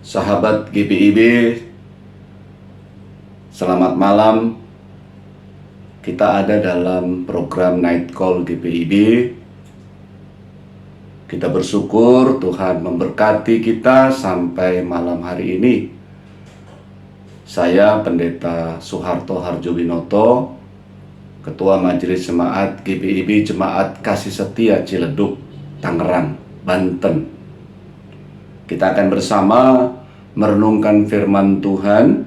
Sahabat GPIB, selamat malam. Kita ada dalam program Night Call GPIB. Kita bersyukur Tuhan memberkati kita sampai malam hari ini. Saya Pendeta Soeharto Harjowinoto, Ketua Majelis Jemaat GPIB Jemaat Kasih Setia Ciledug, Tangerang, Banten. Kita akan bersama merenungkan firman Tuhan.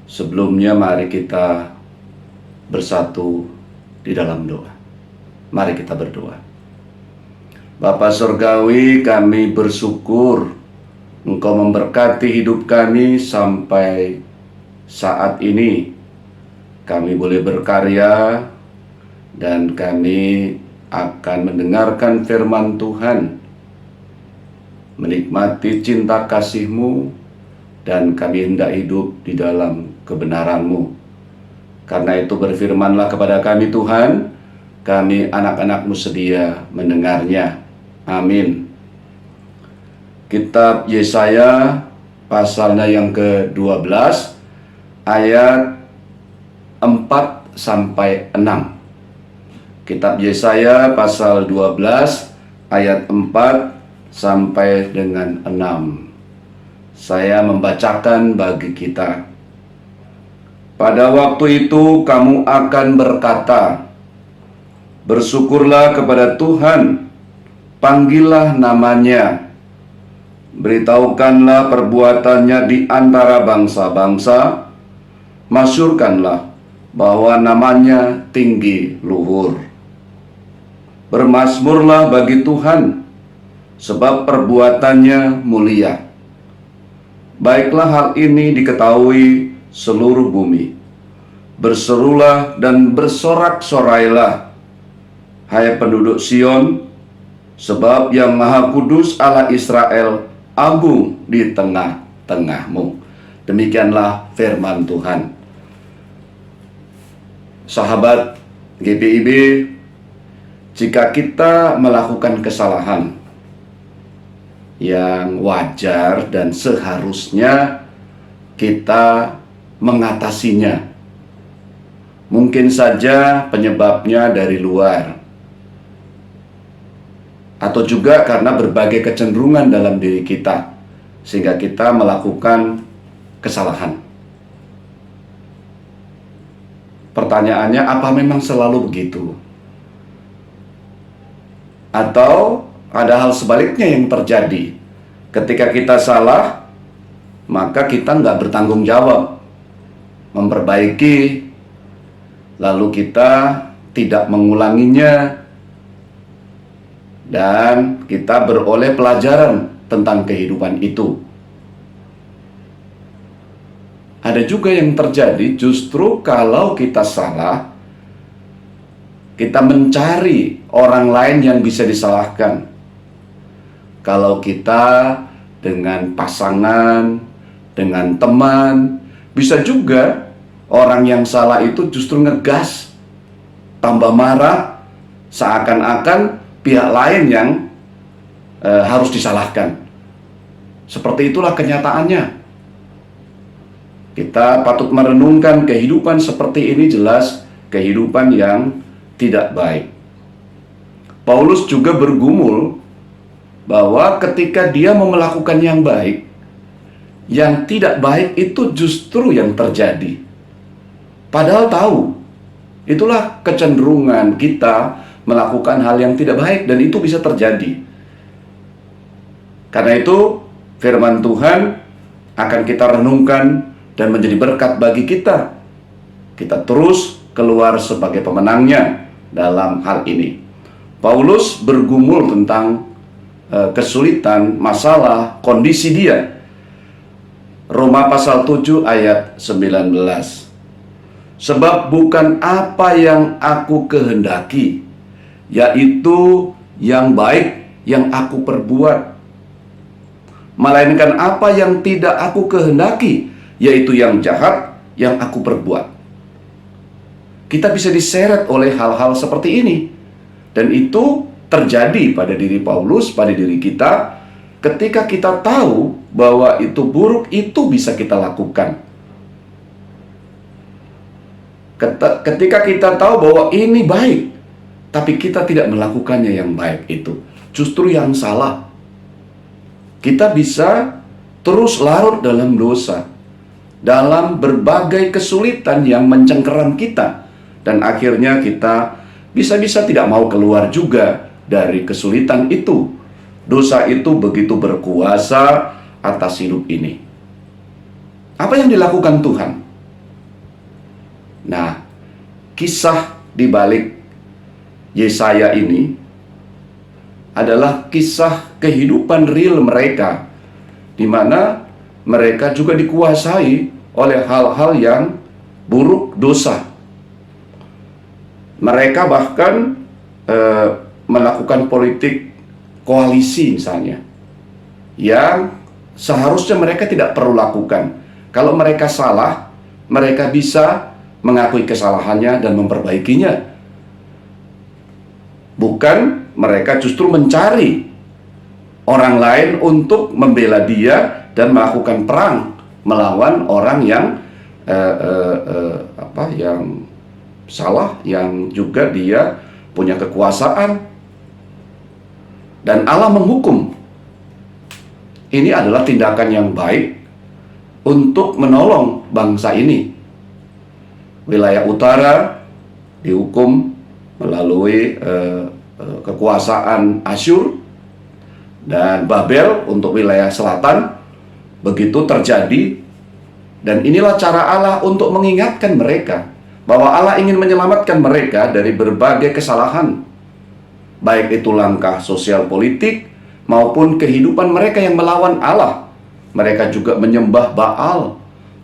Sebelumnya mari kita bersatu di dalam doa. Mari kita berdoa. Bapa Surgawi, kami bersyukur Engkau memberkati hidup kami sampai saat ini. Kami boleh berkarya dan kami akan mendengarkan firman Tuhan, menikmati cinta kasih-Mu, dan kami hendak hidup di dalam kebenaran-Mu. Karena itu berfirmanlah kepada kami Tuhan, kami anak-anak-Mu sedia mendengarnya. Amin. Kitab Yesaya pasalnya yang ke-12 ayat 4-6. Kitab Yesaya pasal 12 ayat 4 sampai dengan 6. Saya membacakan bagi kita. Pada waktu itu kamu akan berkata, bersyukurlah kepada Tuhan, panggillah namanya, beritahukanlah perbuatannya di antara bangsa-bangsa, masyurkanlah bahwa namanya tinggi luhur. Bermazmurlah bagi Tuhan, sebab perbuatannya mulia. Baiklah hal ini diketahui seluruh bumi. Berserulah dan bersorak-sorailah, hai penduduk Sion, sebab yang Maha Kudus Allah Israel agung di tengah-tengahmu. Demikianlah firman Tuhan. Sahabat GPIB, jika kita melakukan kesalahan yang wajar dan seharusnya kita mengatasinya. Mungkin saja penyebabnya dari luar, atau juga karena berbagai kecenderungan dalam diri kita, sehingga kita melakukan kesalahan. Pertanyaannya, apa memang selalu begitu? Atau ada hal sebaliknya yang terjadi? Ketika kita salah, maka kita nggak bertanggung jawab memperbaiki, lalu kita tidak mengulanginya, dan kita beroleh pelajaran tentang kehidupan itu. Ada juga yang terjadi justru kalau kita salah, kita mencari orang lain yang bisa disalahkan. Kalau kita dengan pasangan, dengan teman, bisa juga orang yang salah itu justru ngegas, tambah marah, seakan-akan pihak lain yang harus disalahkan. Seperti itulah kenyataannya. Kita patut merenungkan kehidupan seperti ini, jelas kehidupan yang tidak baik. Paulus juga bergumul bahwa ketika dia mau melakukan yang baik, yang tidak baik itu justru yang terjadi. Padahal tahu, itulah kecenderungan kita melakukan hal yang tidak baik, dan itu bisa terjadi. Karena itu firman Tuhan akan kita renungkan dan menjadi berkat bagi kita. Kita terus keluar sebagai pemenangnya dalam hal ini. Paulus bergumul tentang kesulitan, masalah, kondisi dia. Roma pasal 7 ayat 19. Sebab bukan apa yang aku kehendaki, yaitu yang baik yang aku perbuat, melainkan apa yang tidak aku kehendaki, yaitu yang jahat yang aku perbuat. Kita bisa diseret oleh hal-hal seperti ini, dan itu terjadi pada diri Paulus, pada diri kita, ketika kita tahu bahwa itu buruk, itu bisa kita lakukan. Ketika kita tahu bahwa ini baik, tapi kita tidak melakukannya yang baik itu, justru yang salah. Kita bisa terus larut dalam dosa, dalam berbagai kesulitan yang mencengkeram kita, dan akhirnya kita bisa-bisa tidak mau keluar juga dari kesulitan itu. Dosa itu begitu berkuasa atas hidup ini. Apa yang dilakukan Tuhan? Nah, kisah di balik Yesaya ini adalah kisah kehidupan real mereka, di mana mereka juga dikuasai oleh hal-hal yang buruk, dosa. Mereka bahkan melakukan politik koalisi misalnya, yang seharusnya mereka tidak perlu lakukan. Kalau mereka salah, mereka bisa mengakui kesalahannya dan memperbaikinya. Bukan mereka justru mencari orang lain untuk membela dia dan melakukan perang melawan orang yang yang salah, yang juga dia punya kekuasaan. Dan Allah menghukum. Ini adalah tindakan yang baik untuk menolong bangsa ini. Wilayah utara dihukum melalui kekuasaan Asyur, dan Babel untuk wilayah selatan. Begitu terjadi, dan inilah cara Allah untuk mengingatkan mereka bahwa Allah ingin menyelamatkan mereka dari berbagai kesalahan, baik itu langkah sosial politik maupun kehidupan mereka yang melawan Allah. Mereka juga menyembah Baal,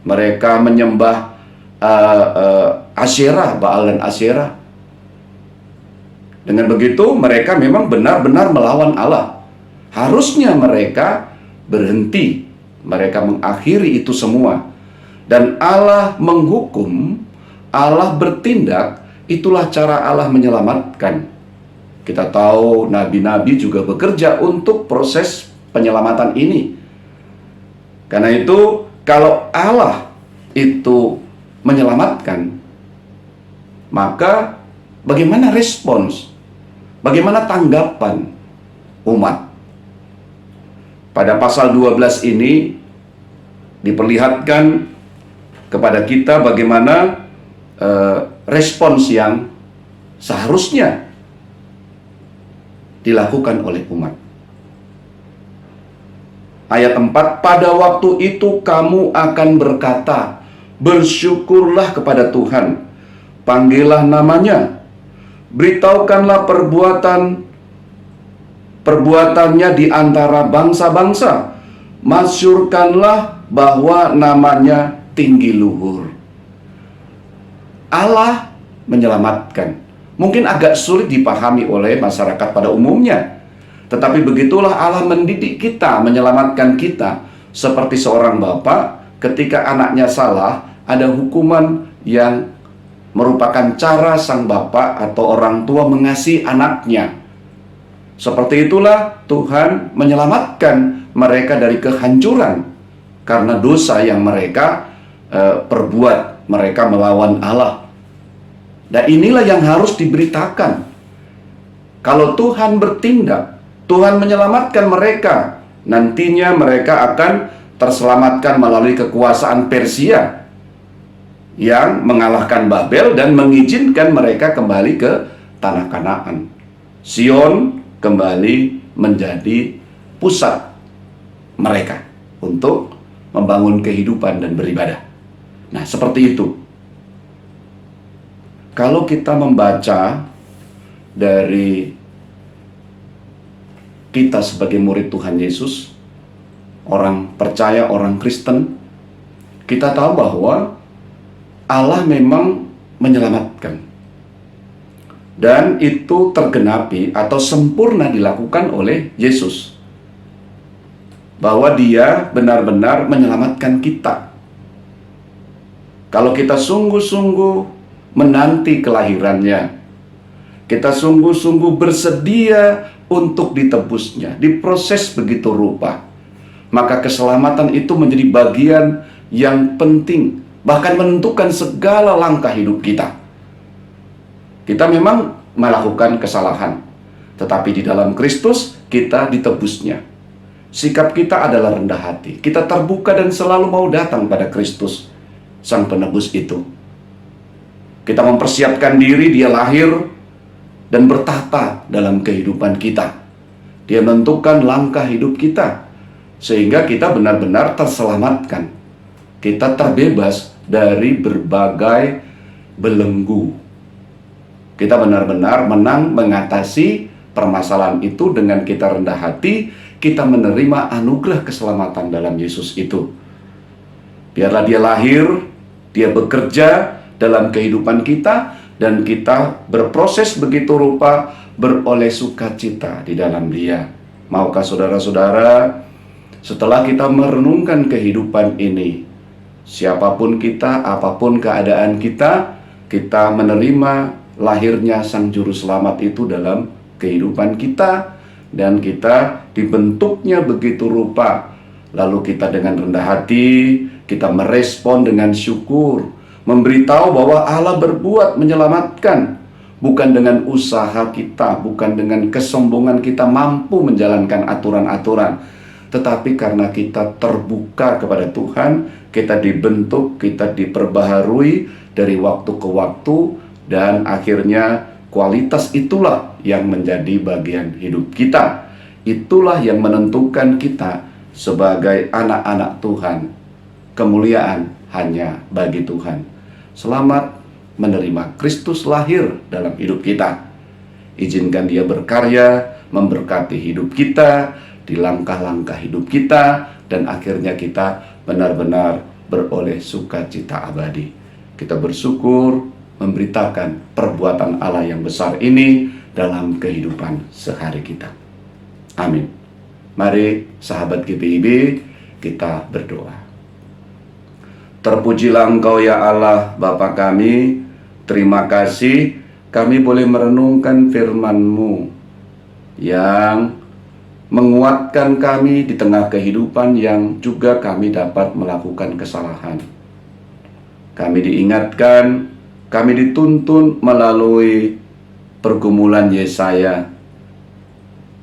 mereka menyembah Asyerah, Baal dan Asyerah. Dengan begitu mereka memang benar-benar melawan Allah. Harusnya mereka berhenti, mereka mengakhiri itu semua. Dan Allah menghukum, Allah bertindak. Itulah cara Allah menyelamatkan. Kita tahu nabi-nabi juga bekerja untuk proses penyelamatan ini. Karena itu, kalau Allah itu menyelamatkan, maka bagaimana respons? Bagaimana tanggapan umat? Pada pasal 12 ini diperlihatkan kepada kita bagaimana respons yang seharusnya dilakukan oleh umat. Ayat 4, pada waktu itu kamu akan berkata, bersyukurlah kepada Tuhan, panggillah namanya, beritahukanlah perbuatannya di antara bangsa-bangsa, masyurkanlah bahwa namanya tinggi luhur. Allah menyelamatkan. Mungkin agak sulit dipahami oleh masyarakat pada umumnya, tetapi begitulah Allah mendidik kita, menyelamatkan kita. Seperti seorang bapak, ketika anaknya salah, ada hukuman yang merupakan cara sang bapak atau orang tua mengasihi anaknya. Seperti itulah Tuhan menyelamatkan mereka dari kehancuran karena dosa yang mereka perbuat. Mereka melawan Allah. Dan inilah yang harus diberitakan. Kalau Tuhan bertindak, Tuhan menyelamatkan mereka, nantinya mereka akan terselamatkan melalui kekuasaan Persia yang mengalahkan Babel dan mengizinkan mereka kembali ke tanah Kanaan. Sion kembali menjadi pusat mereka untuk membangun kehidupan dan beribadah. Nah, seperti itu. Kalau kita membaca dari kita sebagai murid Tuhan Yesus, orang percaya, orang Kristen, kita tahu bahwa Allah memang menyelamatkan. Dan itu tergenapi atau sempurna dilakukan oleh Yesus. Bahwa Dia benar-benar menyelamatkan kita. Kalau kita sungguh-sungguh menanti kelahirannya, kita sungguh-sungguh bersedia untuk ditebusnya, diproses begitu rupa. Maka keselamatan itu menjadi bagian yang penting, bahkan menentukan segala langkah hidup kita. Kita memang melakukan kesalahan, tetapi di dalam Kristus kita ditebusnya. Sikap kita adalah rendah hati. Kita terbuka dan selalu mau datang pada Kristus, Sang Penebus itu. Kita mempersiapkan diri, Dia lahir dan bertahta dalam kehidupan kita. Dia menentukan langkah hidup kita, sehingga kita benar-benar terselamatkan. Kita terbebas dari berbagai belenggu. Kita benar-benar menang mengatasi permasalahan itu dengan kita rendah hati, kita menerima anugerah keselamatan dalam Yesus itu. Biarlah Dia lahir, Dia bekerja dalam kehidupan kita, dan kita berproses begitu rupa beroleh sukacita di dalam Dia. Maukah saudara-saudara, setelah kita merenungkan kehidupan ini, siapapun kita, apapun keadaan kita, kita menerima lahirnya Sang Juru Selamat itu dalam kehidupan kita, dan kita dibentuknya begitu rupa. Lalu kita dengan rendah hati, kita merespon dengan syukur, memberitahu bahwa Allah berbuat menyelamatkan, bukan dengan usaha kita, bukan dengan kesombongan kita mampu menjalankan aturan-aturan, tetapi karena kita terbuka kepada Tuhan, kita dibentuk, kita diperbaharui dari waktu ke waktu, dan akhirnya kualitas itulah yang menjadi bagian hidup kita. Itulah yang menentukan kita sebagai anak-anak Tuhan. Kemuliaan hanya bagi Tuhan. Selamat menerima Kristus lahir dalam hidup kita. Izinkan Dia berkarya, memberkati hidup kita, di langkah-langkah hidup kita, dan akhirnya kita benar-benar beroleh sukacita abadi. Kita bersyukur memberitakan perbuatan Allah yang besar ini dalam kehidupan sehari kita. Amin. Mari sahabat GPIB, kita berdoa. Terpujilah Engkau ya Allah, Bapa kami. Terima kasih kami boleh merenungkan firman-Mu yang menguatkan kami di tengah kehidupan yang juga kami dapat melakukan kesalahan. Kami diingatkan, kami dituntun melalui pergumulan Yesaya.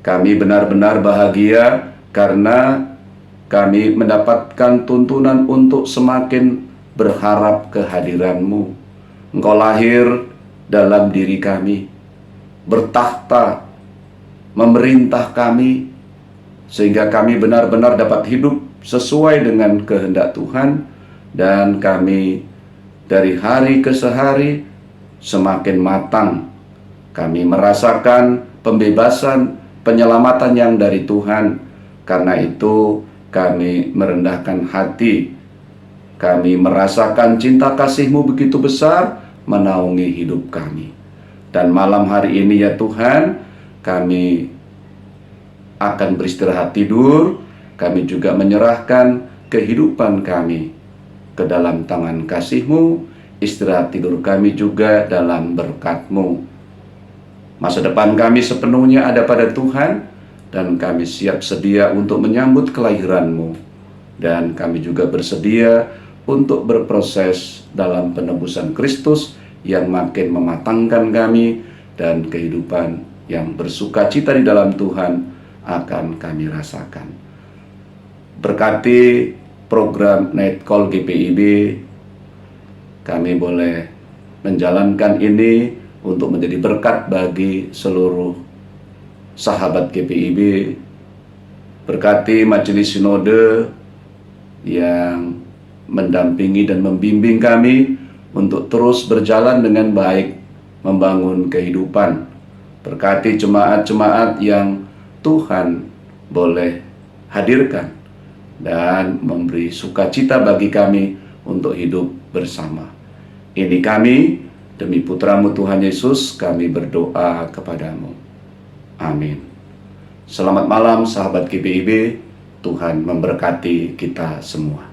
Kami benar-benar bahagia karena kami mendapatkan tuntunan untuk semakin berharap kehadiran-Mu. Engkau lahir dalam diri kami, bertahta, memerintah kami, sehingga kami benar-benar dapat hidup sesuai dengan kehendak Tuhan, dan kami dari hari ke hari semakin matang. Kami merasakan pembebasan, penyelamatan yang dari Tuhan. Karena itu kami merendahkan hati. Kami merasakan cinta kasih-Mu begitu besar menaungi hidup kami. Dan malam hari ini ya Tuhan, kami akan beristirahat tidur. Kami juga menyerahkan kehidupan kami ke dalam tangan kasih-Mu. Istirahat tidur kami juga dalam berkat-Mu. Masa depan kami sepenuhnya ada pada Tuhan, dan kami siap sedia untuk menyambut kelahiran-Mu. Dan kami juga bersedia untuk berproses dalam penebusan Kristus yang makin mematangkan kami, dan kehidupan yang bersukacita di dalam Tuhan akan kami rasakan. Berkati program Night Call GPIB, kami boleh menjalankan ini untuk menjadi berkat bagi seluruh sahabat GPIB. Berkati majelis sinode yang mendampingi dan membimbing kami untuk terus berjalan dengan baik membangun kehidupan. Berkati jemaat-jemaat yang Tuhan boleh hadirkan dan memberi sukacita bagi kami untuk hidup bersama. Ini kami, demi Putra-Mu Tuhan Yesus, kami berdoa kepadamu. Amin. Selamat malam sahabat GPIB, Tuhan memberkati kita semua.